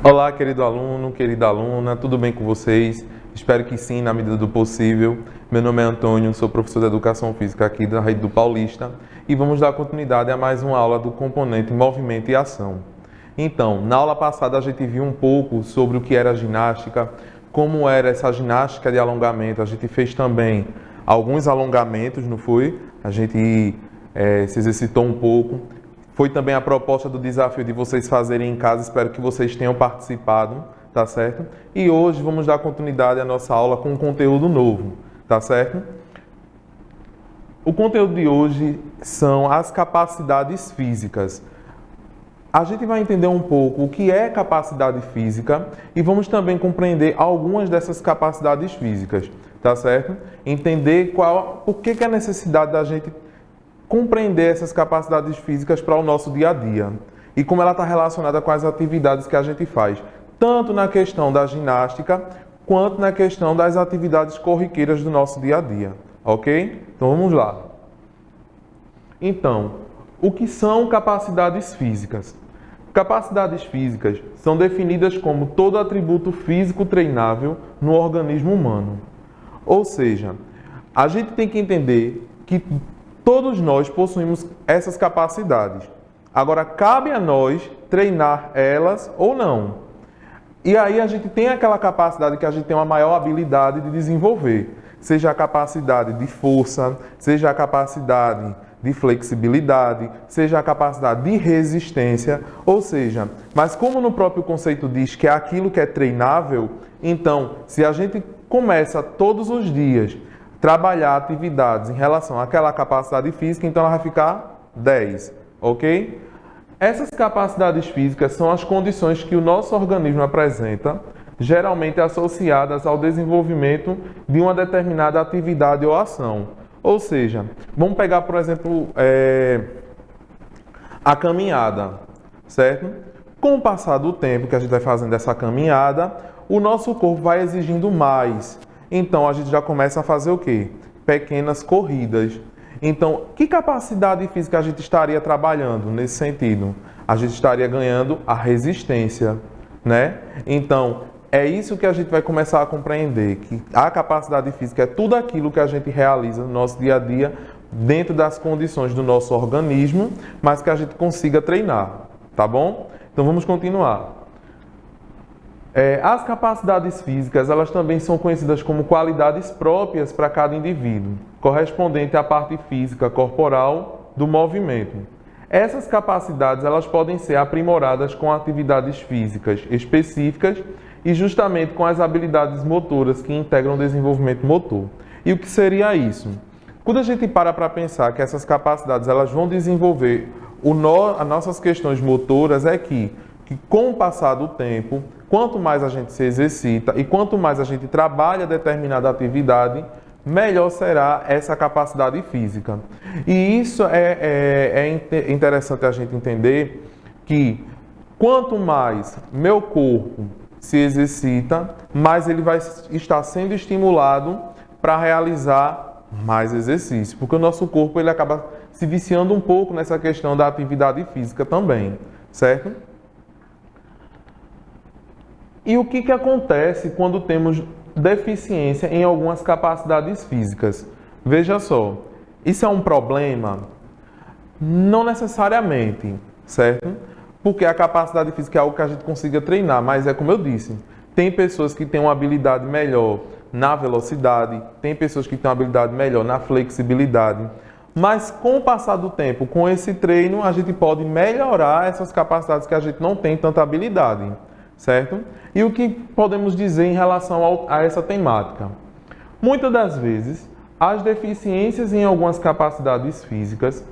Olá, querido aluno, querida aluna, tudo bem com vocês? Espero que sim, na medida do possível. Meu nome é Antônio, sou professor de Educação Física aqui da Rede do Paulista e vamos dar continuidade a mais uma aula do componente Movimento e Ação. Então, na aula passada a gente viu um pouco sobre o que era a ginástica, como era essa ginástica de alongamento. A gente fez também alguns alongamentos, não foi? A gente se exercitou um pouco. Foi também a proposta do desafio de vocês fazerem em casa, espero que vocês tenham participado, tá certo? E hoje vamos dar continuidade à nossa aula com um conteúdo novo, tá certo? O conteúdo de hoje são as capacidades físicas. A gente vai entender um pouco o que é capacidade física e vamos também compreender algumas dessas capacidades físicas, tá certo? Entender por que é a necessidade da gente compreender essas capacidades físicas para o nosso dia a dia e como ela está relacionada com as atividades que a gente faz, tanto na questão da ginástica, quanto na questão das atividades corriqueiras do nosso dia a dia, ok? Então vamos lá. Então, o que são capacidades físicas? Capacidades físicas são definidas como todo atributo físico treinável no organismo humano. Ou seja, a gente tem que entender que todos nós possuímos essas capacidades. Agora, cabe a nós treinar elas ou não. E aí a gente tem aquela capacidade que a gente tem uma maior habilidade de desenvolver. Seja a capacidade de força, seja a capacidade de flexibilidade, seja a capacidade de resistência, ou seja, mas como no próprio conceito diz que é aquilo que é treinável, então, se a gente começa todos os dias trabalhar atividades em relação àquela capacidade física, então ela vai ficar 10, ok? Essas capacidades físicas são as condições que o nosso organismo apresenta, geralmente associadas ao desenvolvimento de uma determinada atividade ou ação. Ou seja, vamos pegar, por exemplo, a caminhada, certo? Com o passar do tempo que a gente vai fazendo essa caminhada, o nosso corpo vai exigindo mais. Então, a gente já começa a fazer o quê? Pequenas corridas. Então, que capacidade física a gente estaria trabalhando nesse sentido? A gente estaria ganhando a resistência, né? Então, é isso que a gente vai começar a compreender, que a capacidade física é tudo aquilo que a gente realiza no nosso dia a dia, dentro das condições do nosso organismo, mas que a gente consiga treinar, tá bom? Então, vamos continuar. As capacidades físicas, elas também são conhecidas como qualidades próprias para cada indivíduo, correspondente à parte física corporal do movimento. Essas capacidades, elas podem ser aprimoradas com atividades físicas específicas e justamente com as habilidades motoras que integram o desenvolvimento motor. E o que seria isso? Quando a gente para pensar que essas capacidades, elas vão desenvolver as nossas questões motoras, é que com o passar do tempo, quanto mais a gente se exercita e quanto mais a gente trabalha determinada atividade, melhor será essa capacidade física. E isso é interessante a gente entender que quanto mais meu corpo se exercita, mais ele vai estar sendo estimulado para realizar mais exercício, porque o nosso corpo ele acaba se viciando um pouco nessa questão da atividade física também, certo? E o que acontece quando temos deficiência em algumas capacidades físicas? Veja só, isso é um problema? Não necessariamente, certo? Porque a capacidade física é algo que a gente consiga treinar, mas é como eu disse, tem pessoas que têm uma habilidade melhor na velocidade, tem pessoas que têm uma habilidade melhor na flexibilidade, mas com o passar do tempo, com esse treino, a gente pode melhorar essas capacidades que a gente não tem tanta habilidade, certo? E o que podemos dizer em relação a essa temática? Muitas das vezes, as deficiências em algumas capacidades físicas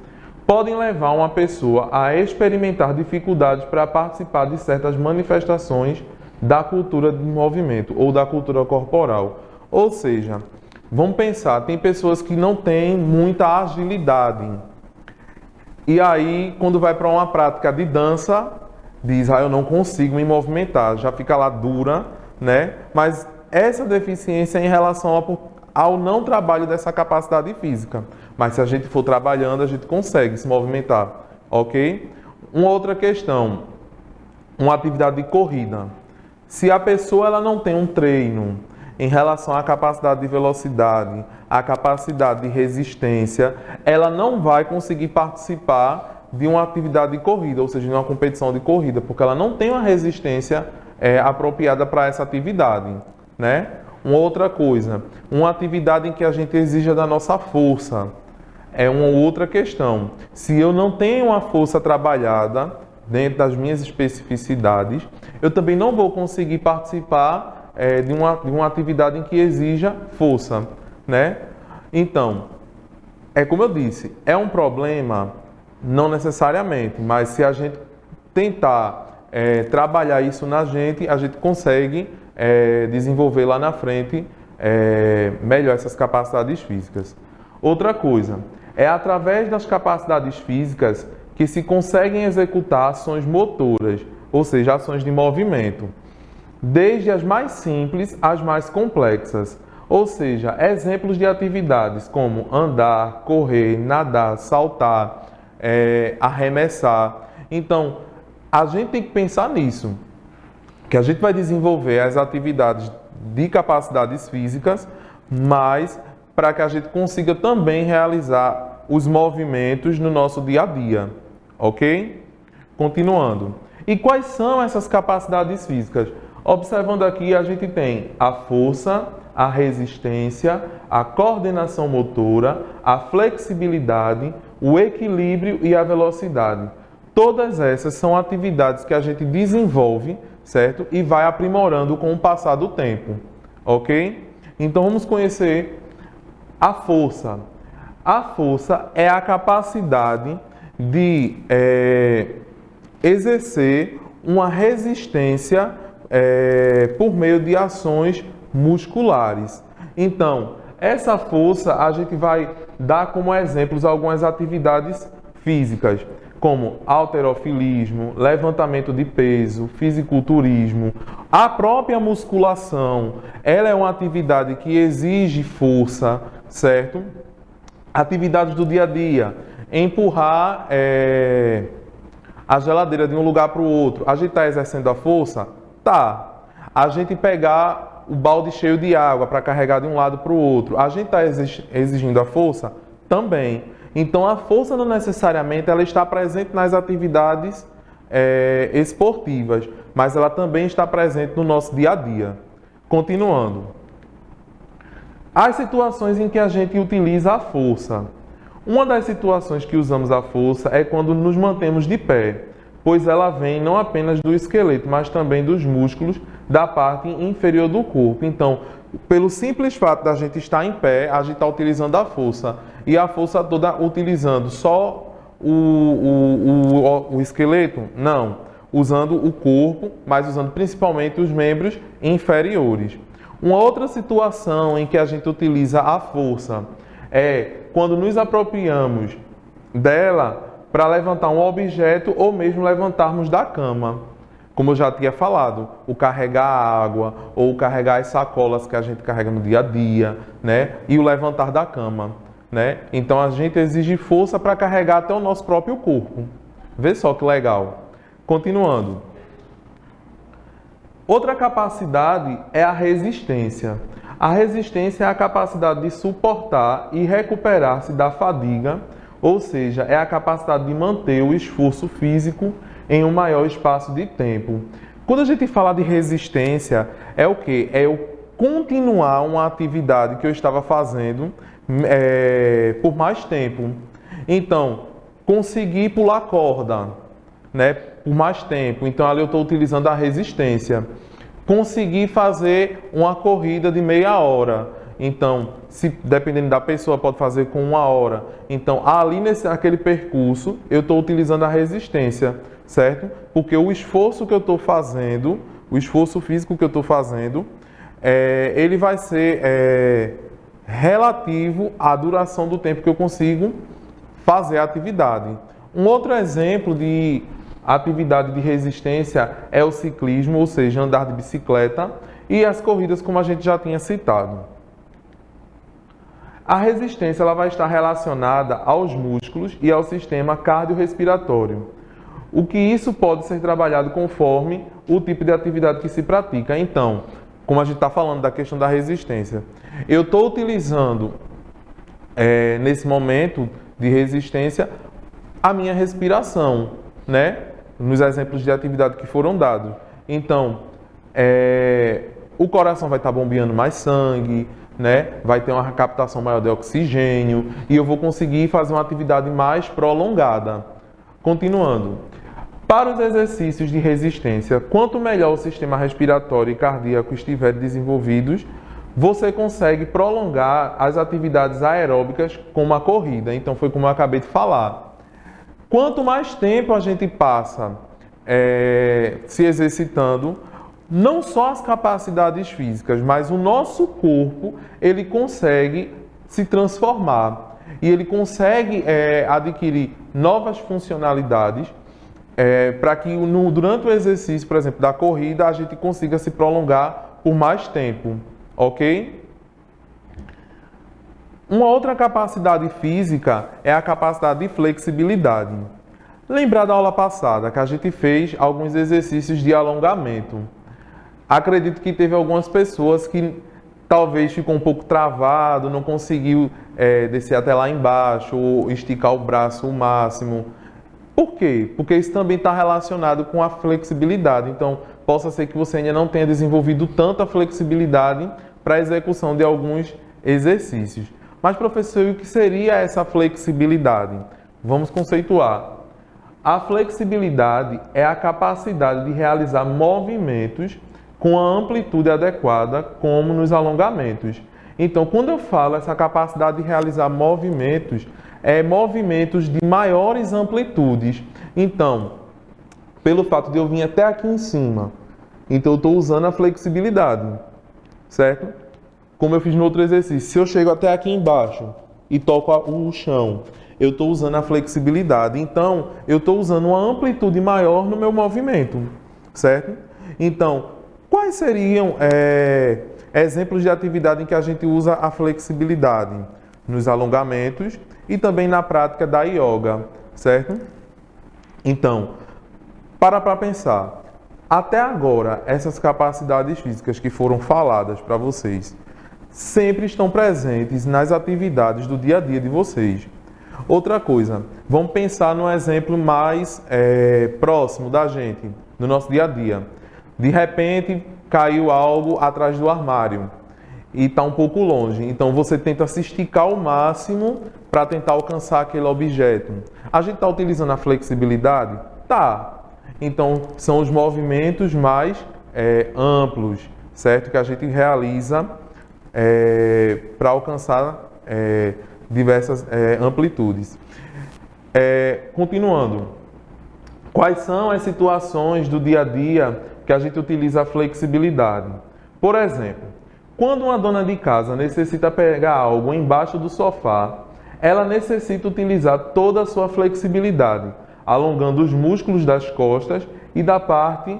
podem levar uma pessoa a experimentar dificuldades para participar de certas manifestações da cultura do movimento ou da cultura corporal. Ou seja, vamos pensar, tem pessoas que não têm muita agilidade. E aí, quando vai para uma prática de dança, diz, eu não consigo me movimentar, já fica lá dura, né? Mas essa deficiência é em relação ao não trabalho dessa capacidade física. Mas se a gente for trabalhando, a gente consegue se movimentar, ok? Uma outra questão, uma atividade de corrida. Se a pessoa ela não tem um treino em relação à capacidade de velocidade, à capacidade de resistência, ela não vai conseguir participar de uma atividade de corrida, ou seja, de uma competição de corrida, porque ela não tem uma resistência apropriada para essa atividade, né? Uma outra coisa, uma atividade em que a gente exija da nossa força, é uma outra questão. Se eu não tenho uma força trabalhada dentro das minhas especificidades, eu também não vou conseguir participar de uma atividade em que exija força, né? Então, é como eu disse, é um problema? Não necessariamente, mas se a gente tentar trabalhar isso na gente, a gente consegue desenvolver lá na frente melhor essas capacidades físicas. Outra coisa, é através das capacidades físicas que se conseguem executar ações motoras, ou seja, ações de movimento, desde as mais simples às mais complexas. Ou seja, exemplos de atividades como andar, correr, nadar, saltar, arremessar. Então, a gente tem que pensar nisso, que a gente vai desenvolver as atividades de capacidades físicas, mas para que a gente consiga também realizar os movimentos no nosso dia a dia, ok? Continuando. E quais são essas capacidades físicas? Observando aqui, a gente tem a força, a resistência, a coordenação motora, a flexibilidade, o equilíbrio e a velocidade. Todas essas são atividades que a gente desenvolve, certo? E vai aprimorando com o passar do tempo, ok? Então vamos conhecer a força. A força é a capacidade de exercer uma resistência por meio de ações musculares. Então, essa força a gente vai dar como exemplos algumas atividades físicas, como halterofilismo, levantamento de peso, fisiculturismo. A própria musculação, ela é uma atividade que exige força, certo? Atividades do dia a dia, empurrar a geladeira de um lugar para o outro. A gente está exercendo a força? Tá. A gente pegar o balde cheio de água para carregar de um lado para o outro. A gente está exigindo a força? Também. Então, a força não necessariamente ela está presente nas atividades esportivas, mas ela também está presente no nosso dia a dia. Continuando. As situações em que a gente utiliza a força. Uma das situações que usamos a força é quando nos mantemos de pé, pois ela vem não apenas do esqueleto, mas também dos músculos da parte inferior do corpo. Então, pelo simples fato da gente estar em pé, a gente está utilizando a força. E a força toda utilizando só o esqueleto? Não. Usando o corpo, mas usando principalmente os membros inferiores. Uma outra situação em que a gente utiliza a força é quando nos apropriamos dela para levantar um objeto ou mesmo levantarmos da cama. Como eu já tinha falado, o carregar água ou carregar as sacolas que a gente carrega no dia a dia, né? E o levantar da cama, né? Então a gente exige força para carregar até o nosso próprio corpo. Vê só que legal. Continuando. Outra capacidade é a resistência. A resistência é a capacidade de suportar e recuperar-se da fadiga, ou seja, é a capacidade de manter o esforço físico em um maior espaço de tempo. Quando a gente fala de resistência, é o quê? É eu continuar uma atividade que eu estava fazendo por mais tempo. Então, conseguir pular corda, né, por mais tempo. Então, ali eu estou utilizando a resistência. Conseguir fazer uma corrida de meia hora. Então, dependendo da pessoa, pode fazer com 1 hora. Então, ali naquele percurso, eu estou utilizando a resistência, certo? Porque o esforço que eu estou fazendo, o esforço físico que eu estou fazendo, ele vai ser relativo à duração do tempo que eu consigo fazer a atividade. Um outro exemplo de atividade de resistência é o ciclismo, ou seja, andar de bicicleta, e as corridas, como a gente já tinha citado. A resistência ela vai estar relacionada aos músculos e ao sistema cardiorrespiratório. o que isso pode ser trabalhado conforme o tipo de atividade que se pratica. Então, como a gente está falando da questão da resistência, eu estou utilizando, nesse momento de resistência, a minha respiração, né? Nos exemplos de atividade que foram dados. Então, o coração vai estar bombeando mais sangue, né? Vai ter uma captação maior de oxigênio e eu vou conseguir fazer uma atividade mais prolongada. Continuando. Para os exercícios de resistência, quanto melhor o sistema respiratório e cardíaco estiverem desenvolvidos, você consegue prolongar as atividades aeróbicas como a corrida. Então, foi como eu acabei de falar. Quanto mais tempo a gente passa se exercitando, não só as capacidades físicas, mas o nosso corpo, ele consegue se transformar e ele consegue adquirir novas funcionalidades para que durante o exercício, por exemplo, da corrida, a gente consiga se prolongar por mais tempo, ok? Uma outra capacidade física é a capacidade de flexibilidade. Lembrar da aula passada que a gente fez alguns exercícios de alongamento. Acredito que teve algumas pessoas que talvez ficou um pouco travado, não conseguiu descer até lá embaixo, ou esticar o braço o máximo. Por quê? Porque isso também está relacionado com a flexibilidade. Então, possa ser que você ainda não tenha desenvolvido tanta flexibilidade para a execução de alguns exercícios. Mas, professor, e o que seria essa flexibilidade? Vamos conceituar. A flexibilidade é a capacidade de realizar movimentos com a amplitude adequada, como nos alongamentos. Então, quando eu falo essa capacidade de realizar movimentos, movimentos de maiores amplitudes. Então, pelo fato de eu vir até aqui em cima, então eu estou usando a flexibilidade, certo? Como eu fiz no outro exercício, se eu chego até aqui embaixo e toco o chão, eu estou usando a flexibilidade. Então, eu estou usando uma amplitude maior no meu movimento, certo? Então, quais seriam exemplos de atividade em que a gente usa a flexibilidade? Nos alongamentos e também na prática da yoga, certo? Então, para pensar. Até agora, essas capacidades físicas que foram faladas para vocês sempre estão presentes nas atividades do dia a dia de vocês. Outra coisa, vamos pensar num exemplo mais próximo da gente, no nosso dia a dia. De repente, caiu algo atrás do armário e está um pouco longe. Então, você tenta se esticar ao máximo para tentar alcançar aquele objeto. A gente está utilizando a flexibilidade? Tá. Então, são os movimentos mais amplos, certo? Que a gente realiza para alcançar diversas amplitudes. Continuando. Quais são as situações do dia a dia que a gente utiliza a flexibilidade? Por exemplo, quando uma dona de casa necessita pegar algo embaixo do sofá, ela necessita utilizar toda a sua flexibilidade, alongando os músculos das costas e da parte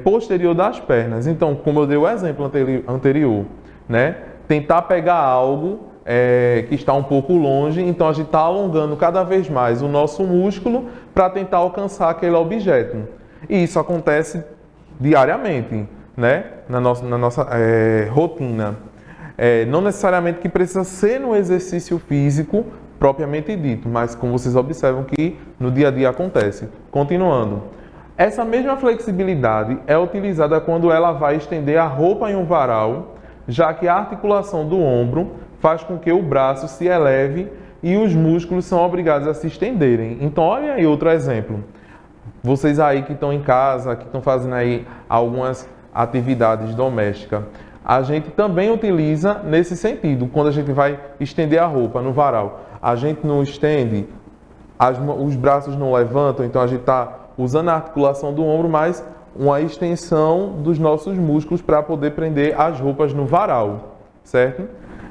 posterior das pernas. Então, como eu dei o exemplo anterior, né? Tentar pegar algo que está um pouco longe, então a gente está alongando cada vez mais o nosso músculo para tentar alcançar aquele objeto. E isso acontece diariamente, né? na nossa rotina. Não necessariamente que precisa ser no exercício físico propriamente dito, mas como vocês observam que no dia a dia acontece. Continuando. Essa mesma flexibilidade é utilizada quando ela vai estender a roupa em um varal, já que a articulação do ombro faz com que o braço se eleve e os músculos são obrigados a se estenderem. Então, olha aí outro exemplo. Vocês aí que estão em casa, que estão fazendo aí algumas atividades domésticas, a gente também utiliza nesse sentido, quando a gente vai estender a roupa no varal. A gente não estende, os braços não levantam, então a gente está usando a articulação do ombro, mas uma extensão dos nossos músculos para poder prender as roupas no varal, certo?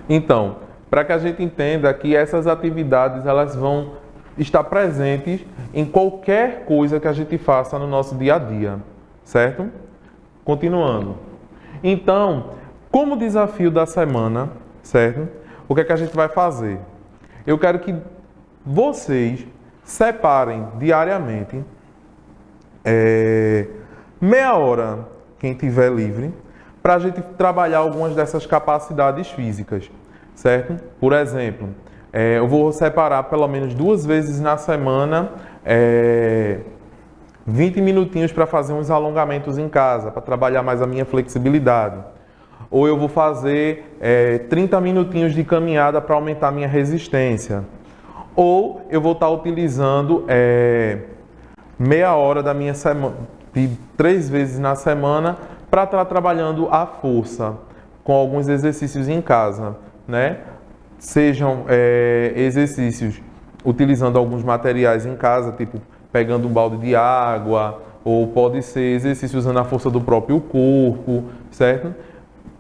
Então, para que a gente entenda que essas atividades elas vão estar presentes em qualquer coisa que a gente faça no nosso dia a dia, certo? Continuando. Então, como desafio da semana, certo? O que é que a gente vai fazer? Eu quero que vocês separem diariamente meia hora, quem tiver livre, para a gente trabalhar algumas dessas capacidades físicas, certo? Por exemplo, eu vou separar pelo menos 2 vezes na semana 20 minutinhos para fazer uns alongamentos em casa, para trabalhar mais a minha flexibilidade. Ou eu vou fazer 30 minutinhos de caminhada para aumentar a minha resistência. Ou eu vou estar utilizando meia hora da minha semana, 3 vezes na semana, para estar trabalhando a força, com alguns exercícios em casa, né? Sejam exercícios utilizando alguns materiais em casa, tipo pegando um balde de água, ou pode ser exercício usando a força do próprio corpo, certo?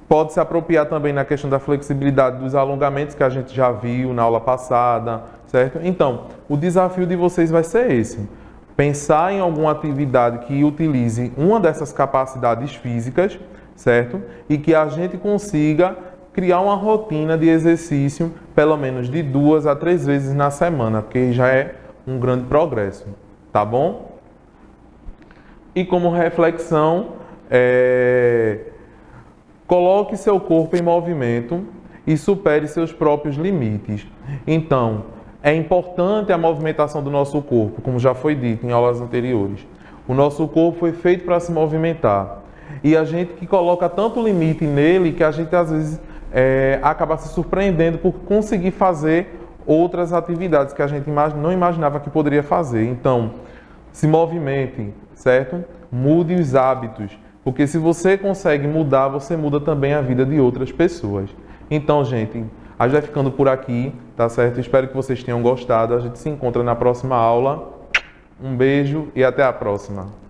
Pode se apropriar também na questão da flexibilidade dos alongamentos que a gente já viu na aula passada, certo? Então, o desafio de vocês vai ser esse: pensar em alguma atividade que utilize uma dessas capacidades físicas, certo? E que a gente consiga criar uma rotina de exercício pelo menos de 2 a 3 vezes na semana, porque já é um grande progresso, tá bom? E como reflexão, coloque seu corpo em movimento e supere seus próprios limites. Então, é importante a movimentação do nosso corpo, como já foi dito em aulas anteriores. O nosso corpo foi feito para se movimentar. E a gente que coloca tanto limite nele que a gente às vezes acaba se surpreendendo por conseguir fazer outras atividades que a gente não imaginava que poderia fazer. Então, se movimente, certo? Mude os hábitos. Porque se você consegue mudar, você muda também a vida de outras pessoas. Então, gente, a gente vai ficando por aqui, tá certo? Espero que vocês tenham gostado. A gente se encontra na próxima aula. Um beijo e até a próxima.